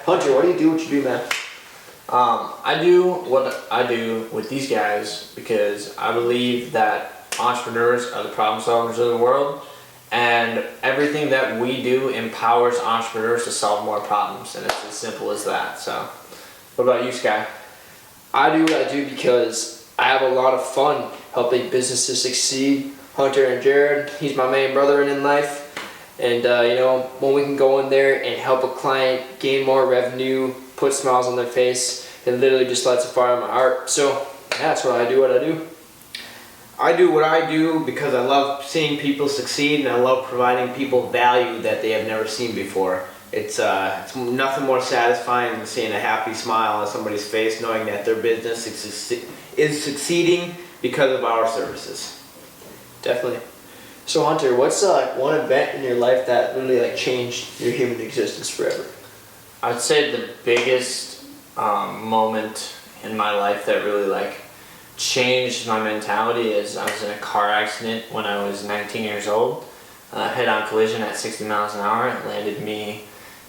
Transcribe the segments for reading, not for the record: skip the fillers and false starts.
Hunter, why do you do what you do, man? I do what I do with these guys because I believe that entrepreneurs are the problem solvers of the world, and everything that we do empowers entrepreneurs to solve more problems, and it's as simple as that. So, what about you, Sky? I do what I do because I have a lot of fun helping businesses succeed. Hunter and Jared, he's my main brother in life. And when we can go in there and help a client gain more revenue, put smiles on their face, it literally just lights a fire in my heart. So yeah, that's why I do what I do. I do what I do because I love seeing people succeed, and I love providing people value that they have never seen before. It's nothing more satisfying than seeing a happy smile on somebody's face, knowing that their business is succeeding because of our services. Definitely. So Hunter, what's one event in your life that really changed your human existence forever? I'd say the biggest moment in my life that really changed my mentality is I was in a car accident when I was 19 years old. Head-on collision at 60 miles an hour. It landed me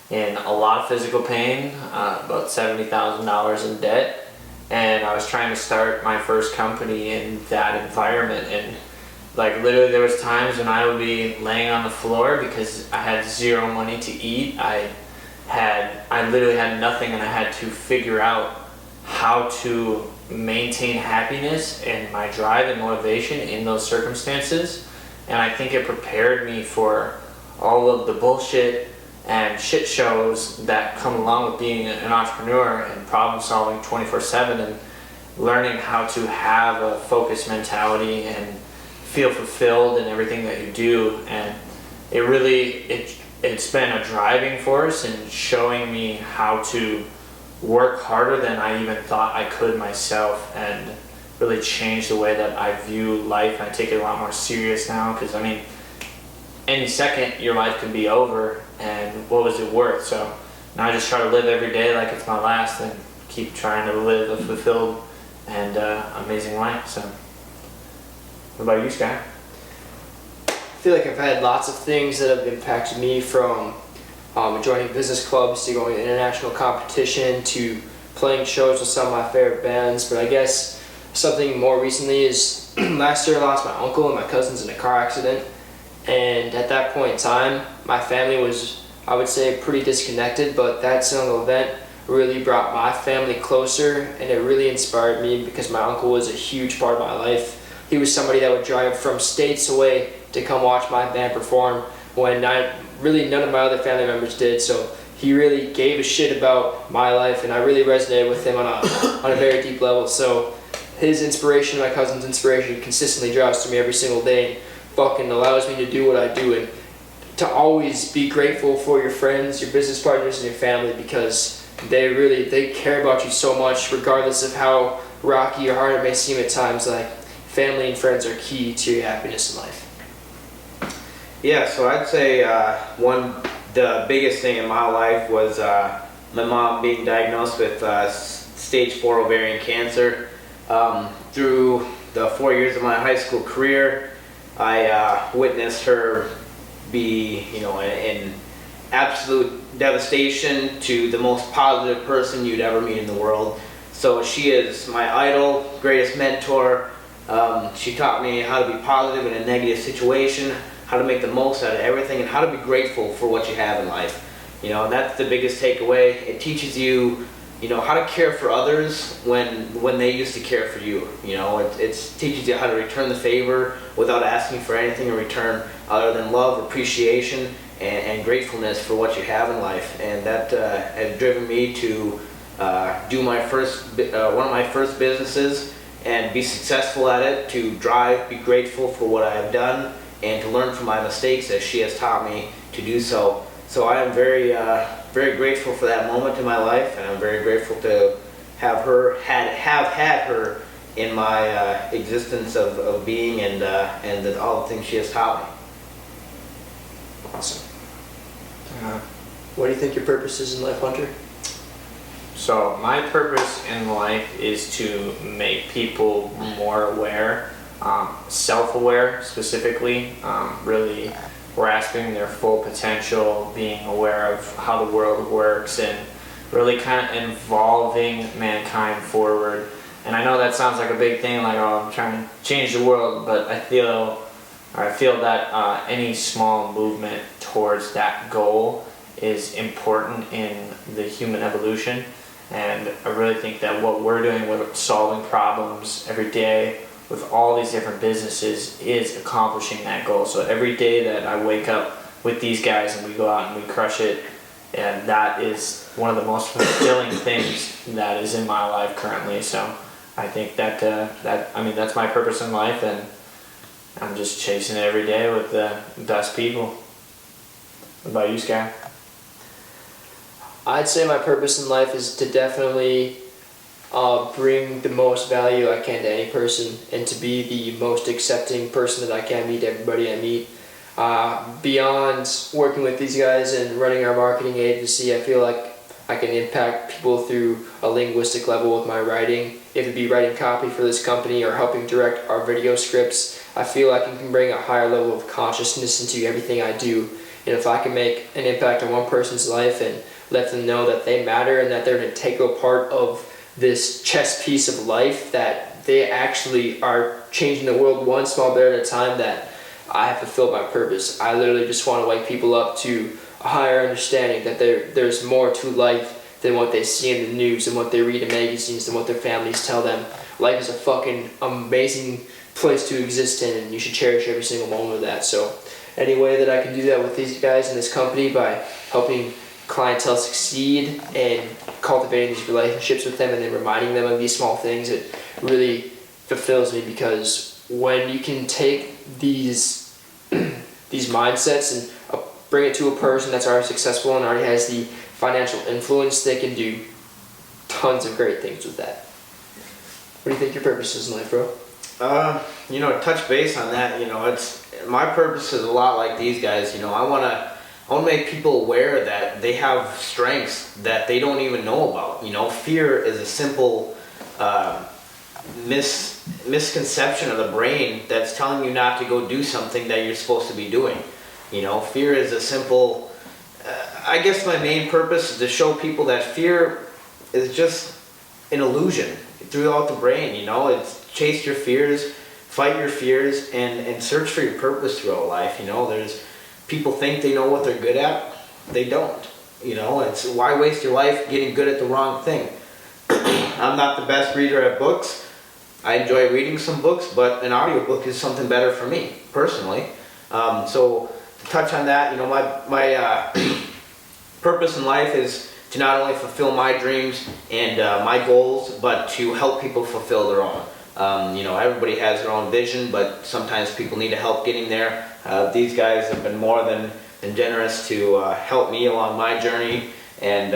in a lot of physical pain, about $70,000 in debt, and I was trying to start my first company in that environment, and literally there was times when I would be laying on the floor because I had zero money to eat. I literally had nothing, and I had to figure out how to maintain happiness and my drive and motivation in those circumstances. And I think it prepared me for all of the bullshit and shit shows that come along with being an entrepreneur and problem solving 24/7 and learning how to have a focused mentality and feel fulfilled in everything that you do. And it's been a driving force in showing me how to work harder than I even thought I could myself, and really change the way that I view life. I take it a lot more serious now because any second your life could be over, and what was it worth? So now I just try to live every day like it's my last and keep trying to live a fulfilled and amazing life. So what about you, Sky? I feel like I've had lots of things that have impacted me, from joining business clubs to going to international competition to playing shows with some of my favorite bands. But I guess something more recently is last year I lost my uncle and my cousins in a car accident. And at that point in time, my family was, I would say, pretty disconnected, but that single event really brought my family closer, and it really inspired me because my uncle was a huge part of my life. He was somebody that would drive from states away to come watch my band perform when really none of my other family members did. So he really gave a shit about my life, and I really resonated with him on a very deep level. So his inspiration, my cousin's inspiration, consistently drives to me every single day and fucking allows me to do what I do, and to always be grateful for your friends, your business partners, and your family, because they care about you so much, regardless of how rocky or hard it may seem at times. Family and friends are key to your happiness in life. Yeah, so I'd say the biggest thing in my life was my mom being diagnosed with stage 4 ovarian cancer. Through the 4 years of my high school career, I witnessed her be, in absolute devastation to the most positive person you'd ever meet in the world. So she is my idol, greatest mentor. She taught me how to be positive in a negative situation, how to make the most out of everything, and how to be grateful for what you have in life. And that's the biggest takeaway. It teaches you, how to care for others when they used to care for you. It teaches you how to return the favor without asking for anything in return other than love, appreciation, and gratefulness for what you have in life. And that has driven me to do one of my first businesses and be successful at it, to be grateful for what I have done, and to learn from my mistakes as she has taught me to do so. So I am very, very grateful for that moment in my life, and I'm very grateful to have had her in my existence of being, and all the things she has taught me. Awesome. What do you think your purpose is in life, Hunter? So my purpose in life is to make people more aware, self-aware specifically, really grasping their full potential, being aware of how the world works, and really kind of involving mankind forward. And I know that sounds like a big thing, like, oh, I'm trying to change the world, but I feel that any small movement towards that goal is important in the human evolution. And I really think that what we're doing with solving problems every day with all these different businesses is accomplishing that goal. So every day that I wake up with these guys and we go out and we crush it, and that is one of the most fulfilling things that is in my life currently. So I think that that's my purpose in life, and I'm just chasing it every day with the best people. What about you, Sky? I'd say my purpose in life is to definitely bring the most value I can to any person, and to be the most accepting person that I can meet everybody I meet. Beyond working with these guys and running our marketing agency, I feel like I can impact people through a linguistic level with my writing. If it be writing copy for this company or helping direct our video scripts, I feel like I can bring a higher level of consciousness into everything I do. And if I can make an impact on one person's life and let them know that they matter and that they're an integral part of this chess piece of life, that they actually are changing the world one small bit at a time, that I have fulfilled my purpose. I literally just want to wake people up to a higher understanding that there's more to life than what they see in the news and what they read in magazines and what their families tell them. Life is a fucking amazing place to exist in, and you should cherish every single moment of that. So any way that I can do that with these guys in this company by helping clientele succeed and cultivating these relationships with them and then reminding them of these small things, it really fulfills me, because when you can take these these mindsets and bring it to a person that's already successful and already has the financial influence, they can do tons of great things with that. What do you think your purpose is in life, bro? Touch base on that. It's my purpose is a lot like these guys. I want to make people aware that they have strengths that they don't even know about. Fear is a simple misconception of the brain that's telling you not to go do something that you're supposed to be doing. Fear is a simple, I guess my main purpose is to show people that fear is just an illusion throughout the brain. It's chase your fears, fight your fears, and search for your purpose throughout life. There's people think they know what they're good at. They don't. It's why waste your life getting good at the wrong thing. I'm not the best reader at books. I enjoy reading some books, but an audiobook is something better for me, personally. So to touch on that, my purpose in life is to not only fulfill my dreams and my goals, but to help people fulfill their own. Everybody has their own vision, but sometimes people need help getting there. These guys have been more than generous to help me along my journey, and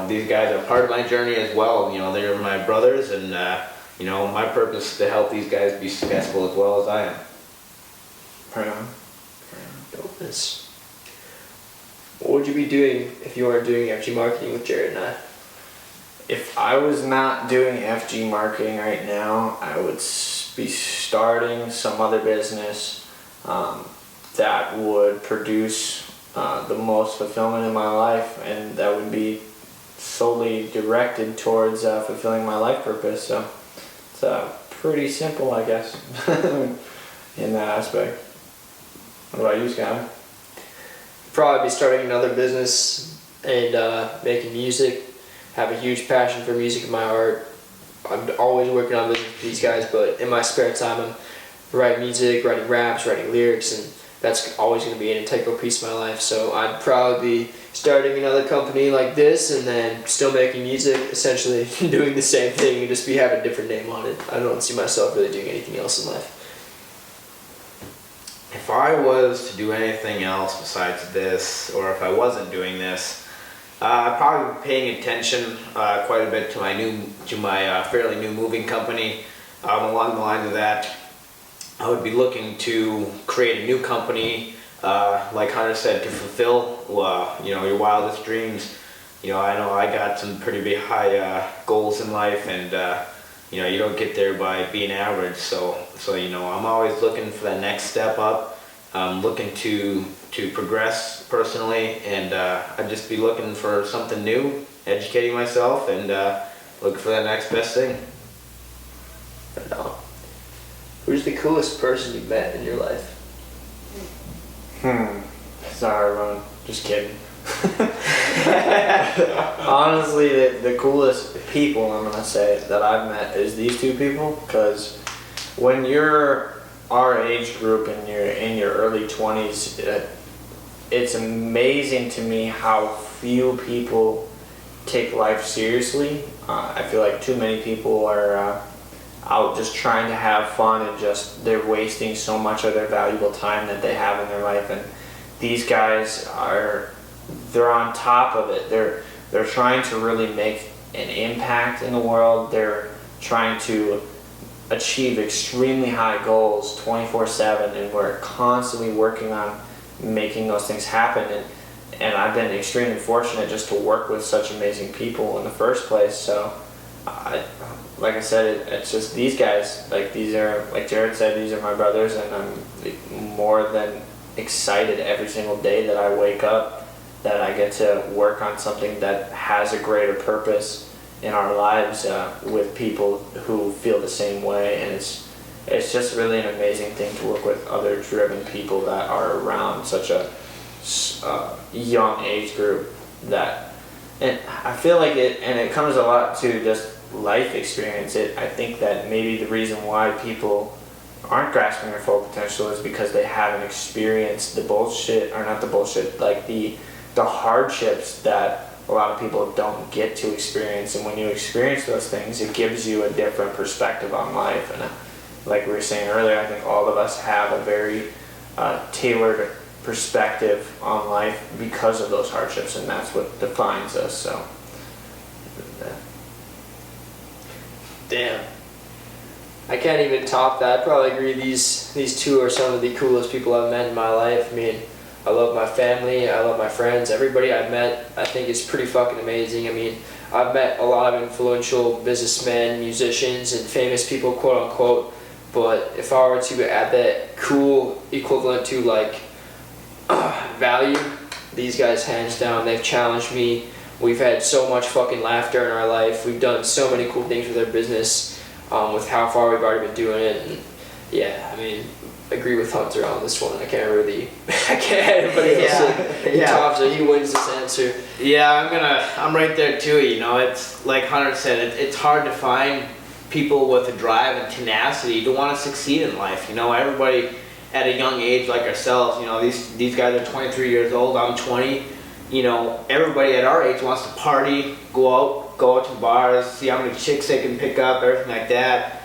these guys are part of my journey as well. They're my brothers, and my purpose is to help these guys be successful as well as I am. Right on. Dopeness. What would you be doing if you weren't doing FG marketing with Jared and I? If I was not doing FG marketing right now, I would be starting some other business that would produce the most fulfillment in my life, and that would be solely directed towards fulfilling my life purpose. So it's pretty simple, I guess, in that aspect. What about you, Scott? Probably be starting another business and making music. Have a huge passion for music in my heart. I'm always working on business with these guys, but in my spare time I'm writing music, writing raps, writing lyrics, and that's always going to be an integral piece of my life. So I'd probably be starting another company like this and then still making music, essentially doing the same thing and just have a different name on it. I don't see myself really doing anything else in life. If I was to do anything else besides this, or if I wasn't doing this, I'd probably be paying attention quite a bit to my fairly new moving company. Along the lines of that, I would be looking to create a new company, like Hunter said, to fulfill your wildest dreams. I know I got some pretty big high goals in life, and you don't get there by being average. So I'm always looking for that next step up. I'm looking to progress personally, and I'd just be looking for something new educating myself and looking for that next best thing. I know. Who's the coolest person you've met in your life? It's a hard one. Just kidding. Honestly, the coolest people I'm gonna say that I've met is these two people, because when you're our age group and you're in your early 20s, it's amazing to me how few people take life seriously. I feel like too many people are out just trying to have fun, and just they're wasting so much of their valuable time that they have in their life. And these guys they're on top of it. They're trying to really make an impact in the world. They're trying to achieve extremely high goals 24/7, and we're constantly working on making those things happen. And I've been extremely fortunate just to work with such amazing people in the first place. So like I said, it's just these guys. Like, these are, like Jared said, these are my brothers, and I'm more than excited every single day that I wake up that I get to work on something that has a greater purpose in our lives with people who feel the same way. And it's just really an amazing thing to work with other driven people that are around such a young age group. And I feel like it comes a lot to just life experience. I think that maybe the reason why people aren't grasping their full potential is because they haven't experienced the bullshit, or not the bullshit, like the hardships that a lot of people don't get to experience. And when you experience those things, it gives you a different perspective on life. And like we were saying earlier, I think all of us have a very tailored perspective on life because of those hardships, and that's what defines us. So Damn. I can't even top that. I'd probably agree these two are some of the coolest people I've met in my life. I mean, I love my family, I love my friends. Everybody I've met, I think, is pretty fucking amazing. I mean, I've met a lot of influential businessmen, musicians, and famous people, quote unquote. But if I were to add that cool equivalent to like value, these guys, hands down, they've challenged me. We've had so much fucking laughter in our life. We've done so many cool things with our business, with how far we've already been doing it. And yeah, I mean, agree with Hunter on this one. I can't really, I can't anybody else. He tops it. He wins this answer. Yeah, I'm right there too. You know, it's like Hunter said. It's hard to find people with a drive and tenacity to want to succeed in life. You know, everybody at a young age like ourselves. You know, these guys are 23 years old. I'm 20. You know, everybody at our age wants to party, go out to bars, see how many chicks they can pick up, everything like that.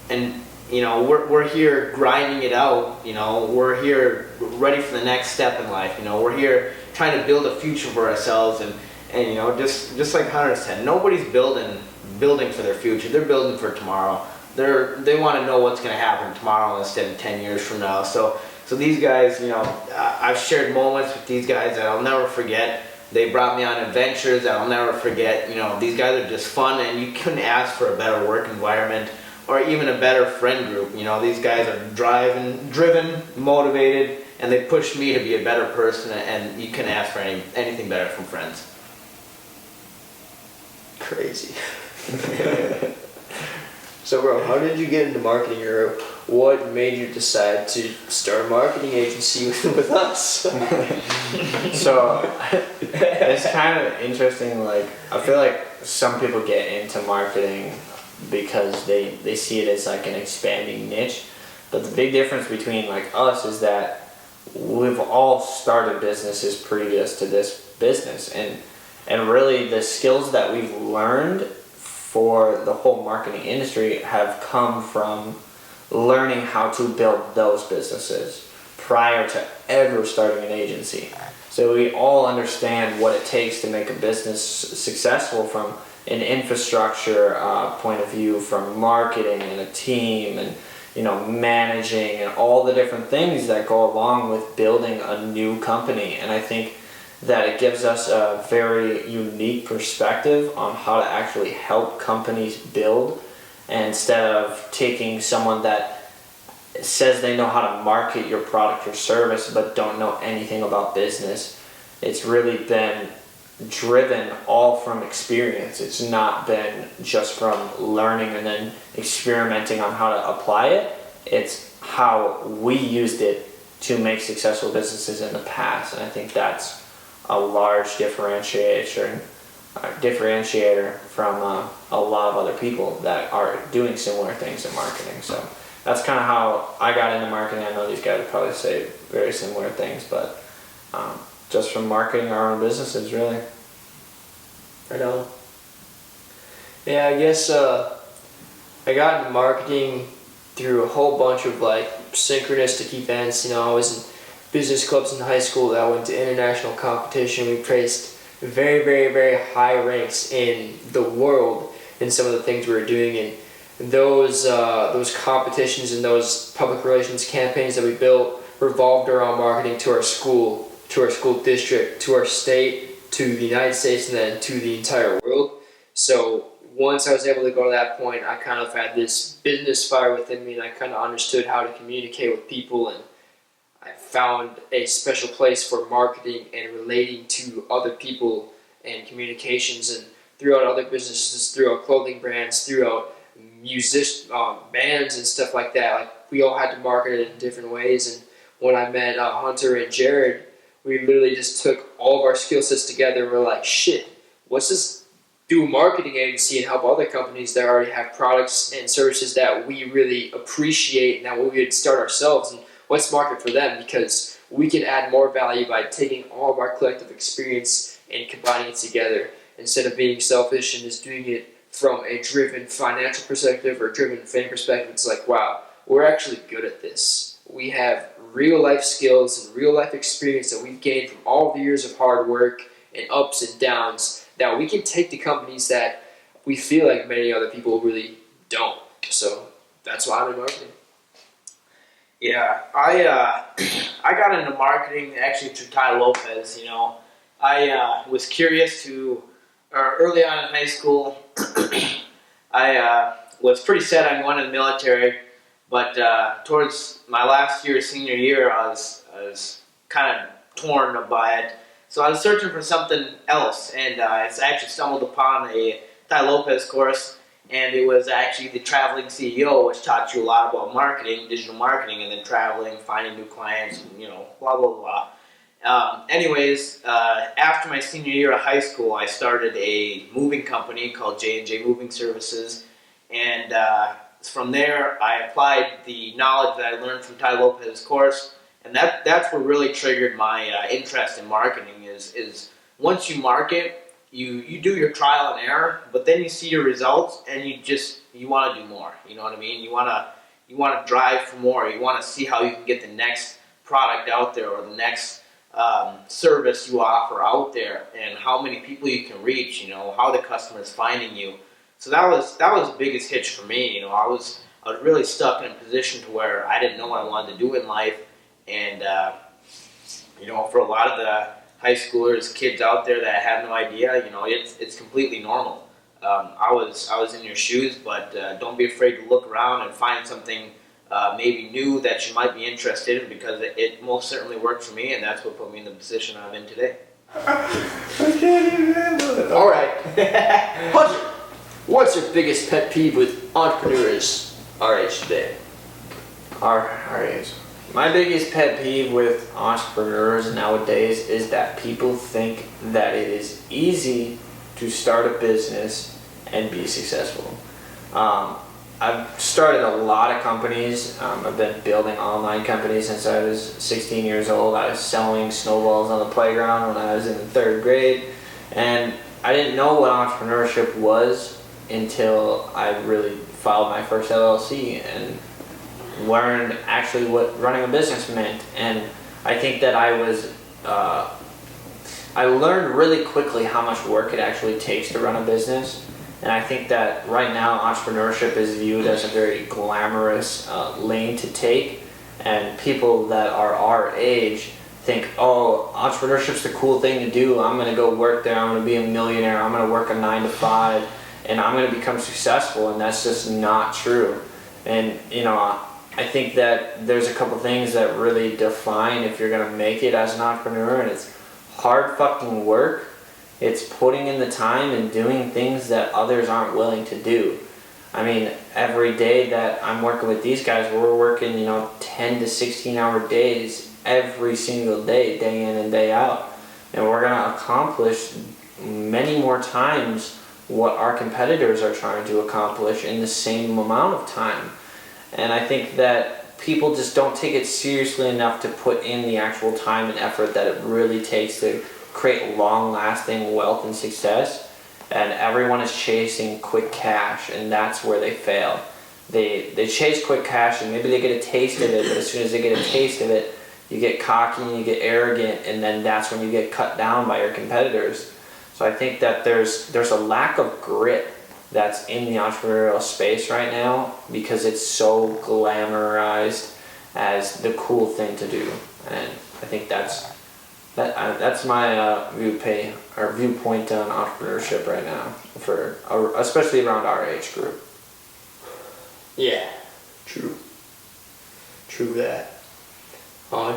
And you know, we're here grinding it out. You know, we're here ready for the next step in life. You know, we're here trying to build a future for ourselves. And you know, just like Hunter said, nobody's building for their future. They're building for tomorrow. They want to know what's going to happen tomorrow instead of 10 years from now. So these guys, you know, I've shared moments with these guys that I'll never forget. They brought me on adventures that I'll never forget. You know, these guys are just fun, and you couldn't ask for a better work environment or even a better friend group. You know, these guys are driven, motivated, and they push me to be a better person, and you couldn't ask for anything better from friends. Crazy. So, bro, how did you get into marketing, or what made you decide to start a marketing agency with us? So it's kind of interesting. Like, I feel like some people get into marketing because they see it as like an expanding niche, but the big difference between like us is that we've all started businesses previous to this business, and really the skills that we've learned for the whole marketing industry have come from learning how to build those businesses prior to ever starting an agency. So we all understand what it takes to make a business successful, from an infrastructure point of view, from marketing and a team, and you know, managing, and all the different things that go along with building a new company. And I think that it gives us a very unique perspective on how to actually help companies build, and instead of taking someone that says they know how to market your product or service but don't know anything about business. It's really been driven all from experience. It's not been just from learning and then experimenting on how to apply it. It's how we used it to make successful businesses in the past, and I think that's a large differentiator from a lot of other people that are doing similar things in marketing. So that's kind of how I got into marketing. I know these guys would probably say very similar things, but just from marketing our own businesses, really. Right on. Yeah, I guess I got into marketing through a whole bunch of like synchronistic events. You know, I was in business clubs in high school. I went to international competition. We placed very, very, very high ranks in the world in some of the things we were doing. And those competitions and those public relations campaigns that we built revolved around marketing to our school district, to our state, to the United States, and then to the entire world. So once I was able to go to that point, I kind of had this business fire within me, and I kind of understood how to communicate with people, and I found a special place for marketing and relating to other people and communications, and throughout other businesses, throughout clothing brands, throughout bands and stuff like that. Like, we all had to market it in different ways. And when I met Hunter and Jared, we literally just took all of our skill sets together and we're like, shit, let's just do a marketing agency and help other companies that already have products and services that we really appreciate and that we would start ourselves, and let's market for them, because we can add more value by taking all of our collective experience and combining it together instead of being selfish and just doing it from a driven financial perspective or driven fame perspective. It's like, wow, we're actually good at this. We have real life skills and real life experience that we've gained from all the years of hard work and ups and downs that we can take to companies that we feel like many other people really don't. So that's why I'm in marketing. Yeah, I got into marketing actually through Ty Lopez. You know, I was curious to, early on in high school, I was pretty set on going to the military, but towards my last year, senior year, I was kind of torn by it. So I was searching for something else, and I actually stumbled upon a Ty Lopez course, and it was actually the Traveling CEO, which taught you a lot about marketing, digital marketing, and then traveling, finding new clients, and, you know, blah, blah, blah. After my senior year of high school, I started a moving company called J&J Moving Services, and from there, I applied the knowledge that I learned from Ty Lopez's course, and that's what really triggered my interest in marketing. Is once you market, you do your trial and error, but then you see your results, and you want to do more. You know what I mean? You want to drive for more. You want to see how you can get the next product out there, or the next service you offer out there, and how many people you can reach. You know, how the customer is finding you. So that was the biggest hitch for me. You know, I was really stuck in a position to where I didn't know what I wanted to do in life, and you know, for a lot of the high schoolers, kids out there that have no idea, you know, it's completely normal. I was in your shoes, but don't be afraid to look around and find something maybe new that you might be interested in, because it most certainly worked for me, and that's what put me in the position I'm in today. I can't even handle it. All right. Hunter, what's your biggest pet peeve with entrepreneurs our age today? Our age. My biggest pet peeve with entrepreneurs nowadays is that people think that it is easy to start a business and be successful. I've started a lot of companies. I've been building online companies since I was 16 years old. I was selling snowballs on the playground when I was in the 3rd grade. And I didn't know what entrepreneurship was until I really filed my first LLC and learned actually what running a business meant. And I think that I learned really quickly how much work it actually takes to run a business. And I think that right now entrepreneurship is viewed as a very glamorous lane to take, and people that are our age think, oh, entrepreneurship's the cool thing to do. I'm going to go work there. I'm going to be a millionaire. I'm going to work a 9 to 5, and I'm going to become successful. And that's just not true. And you know, I think that there's a couple things that really define if you're going to make it as an entrepreneur, and it's hard fucking work It's putting in the time and doing things that others aren't willing to do. I mean, every day that I'm working with these guys, we're working, 10 to 16 hour days every single day, day in and day out. And we're going to accomplish many more times what our competitors are trying to accomplish in the same amount of time. And I think that people just don't take it seriously enough to put in the actual time and effort that it really takes to create long-lasting wealth and success. And everyone is chasing quick cash, and that's where they fail. They chase quick cash, and maybe they get a taste of it, but as soon as they get a taste of it, you get cocky and you get arrogant, and then that's when you get cut down by your competitors. So I think that there's a lack of grit that's in the entrepreneurial space right now because it's so glamorized as the cool thing to do. And I think that's my viewpoint on entrepreneurship right now, especially around our age group. Yeah, true that.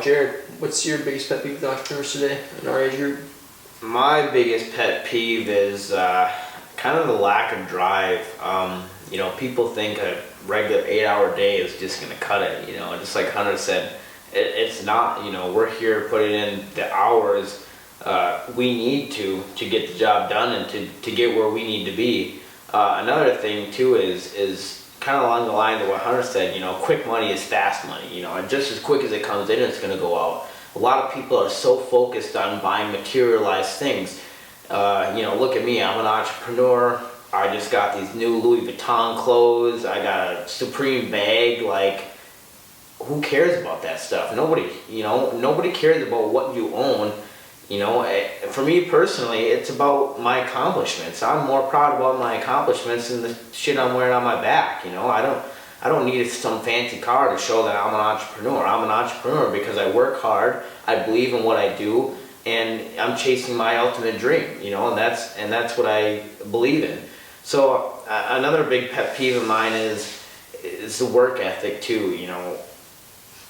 Jared, what's your biggest pet peeve with entrepreneurs today in our age group? My biggest pet peeve is kind of the lack of drive. People think a regular 8-hour day is just going to cut it. Just like Hunter said, it's not. We're here putting in the hours we need to get the job done and to get where we need to be. Another thing too is kind of along the lines of what Hunter said. Quick money is fast money. And just as quick as it comes in, it's going to go out. A lot of people are so focused on buying materialized things. Look at me, I'm an entrepreneur. I just got these new Louis Vuitton clothes. I got a Supreme bag. Like, who cares about that stuff? Nobody cares about what you own. For me personally, it's about my accomplishments. I'm more proud about my accomplishments than the shit I'm wearing on my back. I don't need some fancy car to show that I'm an entrepreneur. I'm an entrepreneur because I work hard, I believe in what I do, and I'm chasing my ultimate dream, and that's what I believe in. So another big pet peeve of mine is the work ethic too.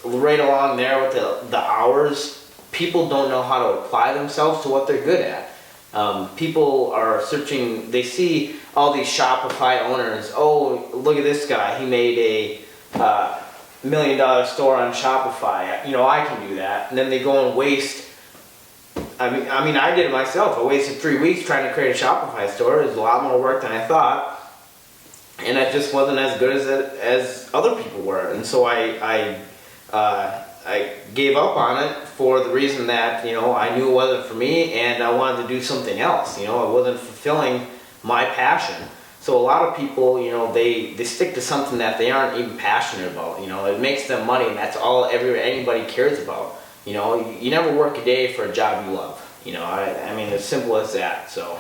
Right along there with the hours, people don't know how to apply themselves to what they're good at. People are searching, they see all these Shopify owners. Oh, look at this guy, he made a $1 million store on Shopify. I can do that. And then they go and waste. I mean, I did it myself. I wasted 3 weeks trying to create a Shopify store. It was a lot more work than I thought, and I just wasn't as good as other people were. And so I gave up on it for the reason that I knew it wasn't for me, and I wanted to do something else. It wasn't fulfilling my passion. So a lot of people, they stick to something that they aren't even passionate about. It makes them money, and that's all anybody cares about. You never work a day for a job you love. I mean, as simple as that. So.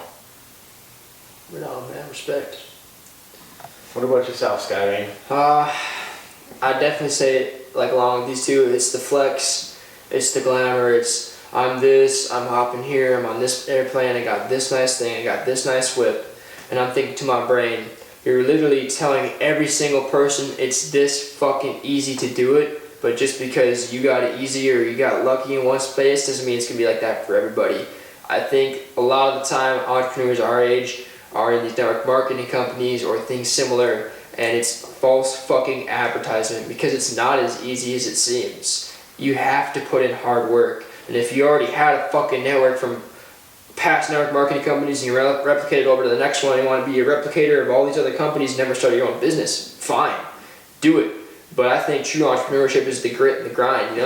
Right on, man. Respect. What about yourself, Skyrane? I definitely say, like, along with these two, it's the flex, it's the glamour, it's I'm hopping here, I'm on this airplane, I got this nice thing, I got this nice whip, and I'm thinking to my brain, you're literally telling every single person it's this fucking easy to do it, but just because you got it easy or you got lucky in one space doesn't mean it's going to be like that for everybody. I think a lot of the time entrepreneurs our age are in these network marketing companies or things similar, and it's false fucking advertisement because it's not as easy as it seems. You have to put in hard work, and if you already had a fucking network from past network marketing companies and you replicate it over to the next one and you want to be a replicator of all these other companies and never start your own business, fine, do it. But I think true entrepreneurship is the grit and the grind,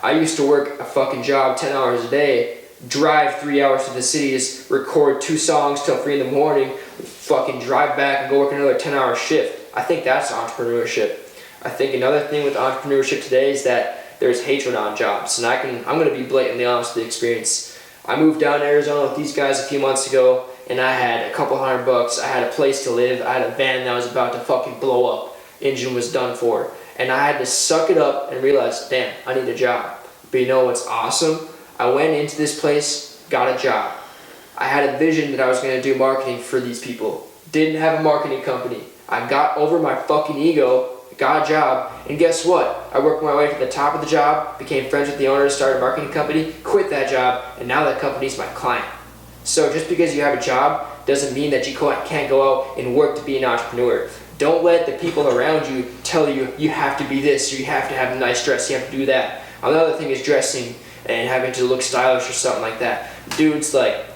I used to work a fucking job 10 hours a day, drive 3 hours to the cities, record 2 songs till 3 in the morning, fucking drive back and go work another 10-hour shift. I think that's entrepreneurship. I think another thing with entrepreneurship today is that there's hatred on jobs, and I'm going to be blatantly honest with the experience. I moved down to Arizona with these guys a few months ago, and I had a couple $100. I had a place to live. I had a van that was about to fucking blow up. Engine was done for. And I had to suck it up and realize, damn, I need a job. But you know what's awesome? I went into this place, got a job. I had a vision that I was going to do marketing for these people. Didn't have a marketing company. I got over my fucking ego, got a job, and guess what? I worked my way to the top of the job, became friends with the owner, started a marketing company, quit that job, and now that company's my client. So just because you have a job doesn't mean that you can't go out and work to be an entrepreneur. Don't let the people around you tell you you have to be this, or you have to have a nice dress, you have to do that. Another thing is dressing and having to look stylish or something like that. Dudes, like,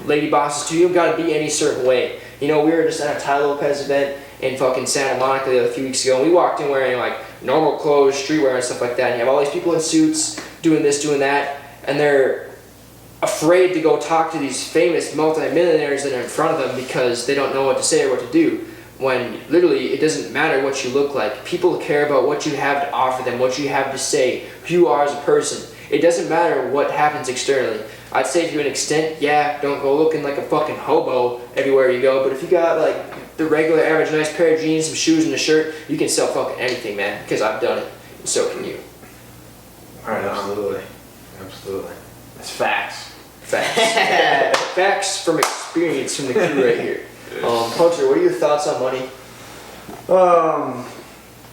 lady bosses too, you don't gotta be any certain way. You know, we were just at a Ty Lopez event in fucking Santa Monica a few weeks ago, and we walked in wearing like normal clothes, streetwear and stuff like that, and you have all these people in suits doing this, doing that, and they're afraid to go talk to these famous multi-millionaires that are in front of them because they don't know what to say or what to do. When literally it doesn't matter what you look like. People care about what you have to offer them, what you have to say, who you are as a person. It doesn't matter what happens externally. I'd say to an extent, yeah, don't go looking like a fucking hobo everywhere you go, but if you got like the regular average nice pair of jeans, some shoes and a shirt, you can sell fucking anything, man, because I've done it, and so can you. Alright, absolutely. Absolutely. It's facts. Facts. Facts from experience from the crew right here. Hunter, what are your thoughts on money?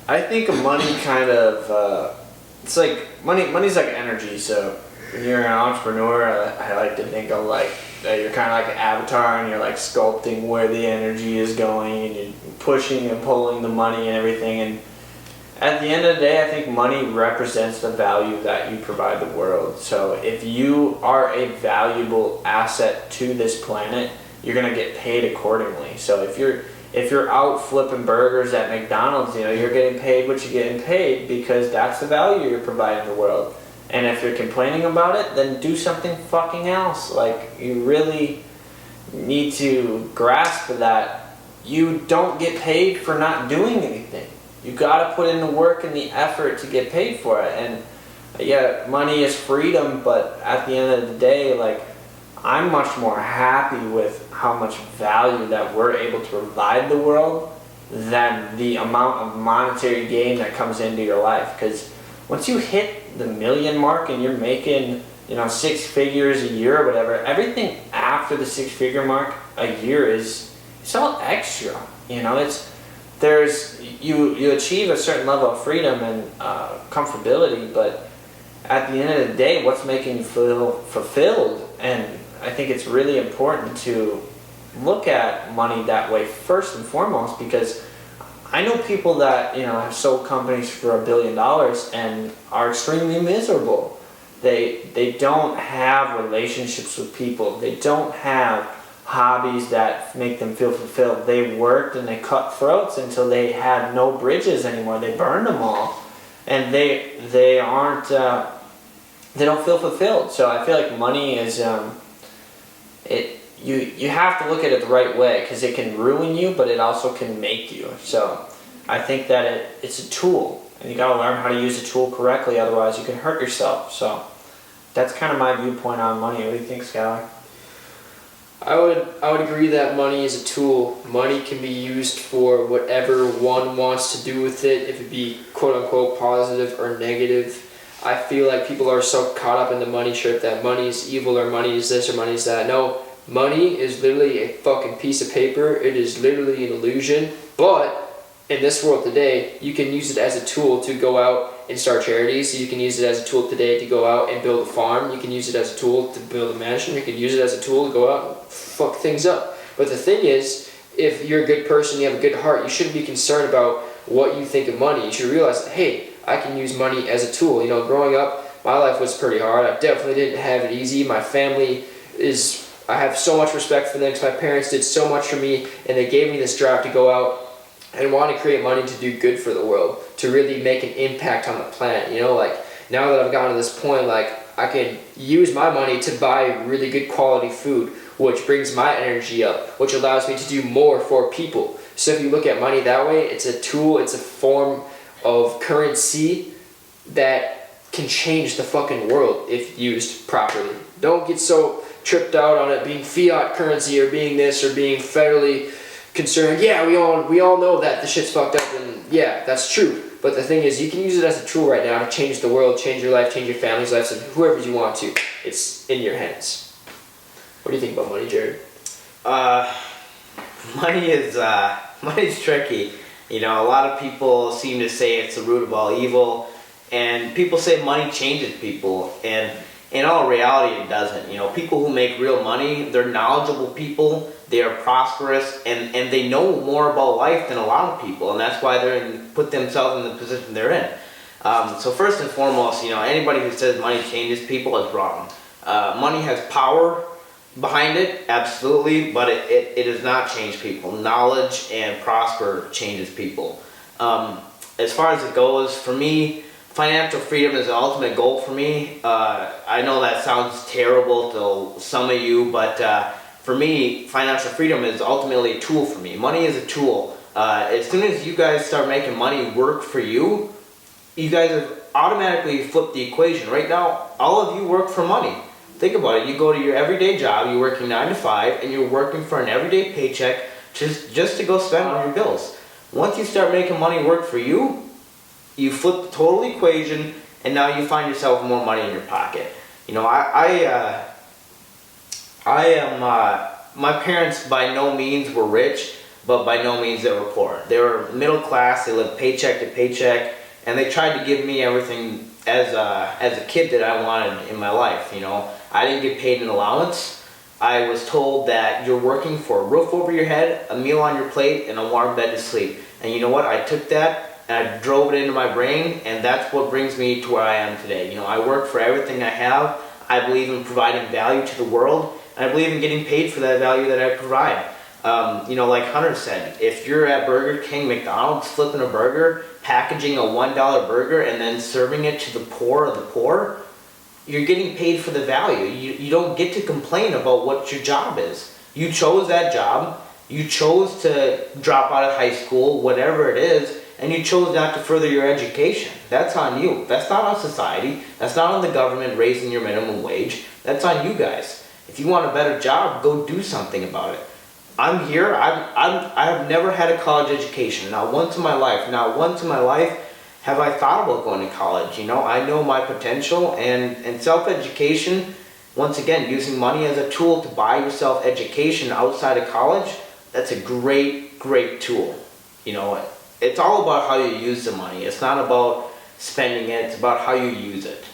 I think money kind of, it's like, money's like energy, so when you're an entrepreneur, I like to think of like, that you're kind of like an avatar and you're like sculpting where the energy is going and you're pushing and pulling the money and everything, and at the end of the day, I think money represents the value that you provide the world. So if you are a valuable asset to this planet, you're gonna get paid accordingly. So if you're out flipping burgers at McDonald's, you know, you're getting paid what you're getting paid because that's the value you're providing the world. And if you're complaining about it, then do something fucking else. Like, you really need to grasp that you don't get paid for not doing anything. You gotta put in the work and the effort to get paid for it. And yeah, money is freedom, but at the end of the day, like, I'm much more happy with how much value that we're able to provide the world than the amount of monetary gain that comes into your life. Because once you hit the million mark and you're making, you know, 6 figures a year or whatever, everything after the 6-figure mark a year it's all extra. You know, you achieve a certain level of freedom and comfortability, but at the end of the day, what's making you feel fulfilled? And I think it's really important to look at money that way first and foremost, because I know people that, you know, have sold companies for $1 billion and are extremely miserable. They don't have relationships with people. They don't have hobbies that make them feel fulfilled. They worked and they cut throats until they had no bridges anymore. They burned them all, and they aren't. They don't feel fulfilled. So I feel like money is you have to look at it the right way, because it can ruin you, but it also can make you. So I think that it's a tool, and you got to learn how to use a tool correctly. Otherwise, you can hurt yourself. So that's kind of my viewpoint on money. What do you think, Skylar? I would agree that money is a tool. Money can be used for whatever one wants to do with it, if it be quote unquote positive or negative. I feel like people are so caught up in the money trip that money is evil or money is this or money is that. No, money is literally a fucking piece of paper. It is literally an illusion. But in this world today, you can use it as a tool to go out and start charities. You can use it as a tool today to go out and build a farm. You can use it as a tool to build a mansion. You can use it as a tool to go out and fuck things up. But the thing is, if you're a good person, you have a good heart, you shouldn't be concerned about what you think of money. You should realize that, hey, I can use money as a tool. You know, growing up, my life was pretty hard. I definitely didn't have it easy. My family I have so much respect for them because my parents did so much for me, and they gave me this drive to go out and want to create money to do good for the world, to really make an impact on the planet. You know, like, now that I've gotten to this point, like, I can use my money to buy really good quality food, which brings my energy up, which allows me to do more for people. So if you look at money that way, it's a tool, it's a form of currency that can change the fucking world if used properly. Don't get so tripped out on it being fiat currency or being this or being federally concerned. Yeah, we all know that the shit's fucked up, and yeah, that's true. But the thing is, you can use it as a tool right now to change the world, change your life, change your family's lives, and whoever you want to. It's in your hands. What do you think about money, Jared? Money's tricky. You know, a lot of people seem to say it's the root of all evil, and people say money changes people, and in all reality, it doesn't. You know, people who make real money, they're knowledgeable people, they are prosperous, and they know more about life than a lot of people, and that's why put themselves in the position they're in. So first and foremost, you know, anybody who says money changes people is wrong. Money has power behind it, absolutely, but it does not change people. Knowledge and prosper changes people. As far as it goes, for me, financial freedom is the ultimate goal for me. I know that sounds terrible to some of you, but for me, financial freedom is ultimately a tool for me. Money is a tool. As soon as you guys start making money work for you, you guys have automatically flipped the equation. Right now, all of you work for money. Think about it. You go to your everyday job, you're working 9 to 5, and you're working for an everyday paycheck just to go spend on your bills. Once you start making money work for you, you flip the total equation, and now you find yourself more money in your pocket. You know, my parents by no means were rich, but by no means they were poor. They were middle class, they lived paycheck to paycheck, and they tried to give me everything as a kid that I wanted in my life. You know, I didn't get paid an allowance. I was told that you're working for a roof over your head, a meal on your plate, and a warm bed to sleep. And you know what? I took that and I drove it into my brain, and that's what brings me to where I am today. You know, I work for everything I have. I believe in providing value to the world, and I believe in getting paid for that value that I provide. You know, like Hunter said, if you're at Burger King, McDonald's, flipping a burger, packaging a $1 burger, and then serving it to the poor of the poor, you're getting paid for the value. You don't get to complain about what your job is. You chose that job. You chose to drop out of high school, whatever it is, and you chose not to further your education. That's on you. That's not on society. That's not on the government raising your minimum wage. That's on you guys. If you want a better job, go do something about it. I'm here. I have never had a college education. Not once in my life have I thought about going to college. You know, I know my potential, and self-education, once again, using money as a tool to buy yourself education outside of college, that's a great, great tool. You know, it's all about how you use the money. It's not about spending it, it's about how you use it.